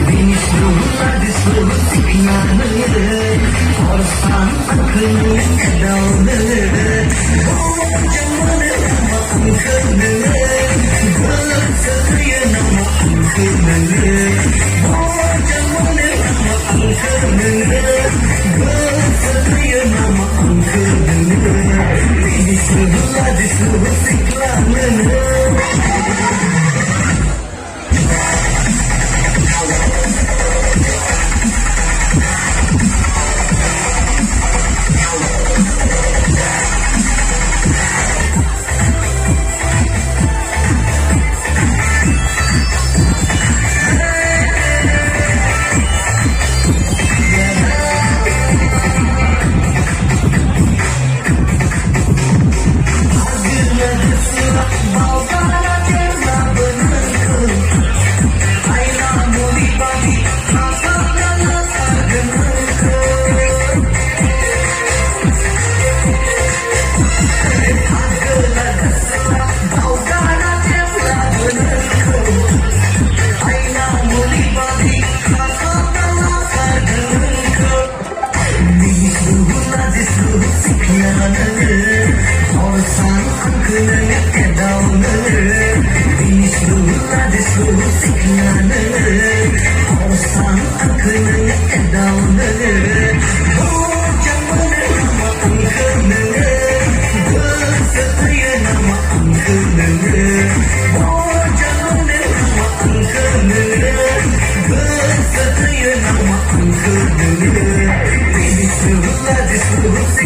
Minislu Lajislu Shikhwla और शान अखनी कदौने जमने अंकने गलत सरिया नम अंकने जमने अंकने गलत सरिया नम अंकने मिनिस्लु लजिस्लु शिखला और शान अखनी कदौने मिनिस्लु लजिस्लु शिखला और शान अखनी कदौने जमने अंकने गलत सरिया नम अंकने जमने अंकने गलत सरिया नम अंकने मिनिस्लु लजिस्लु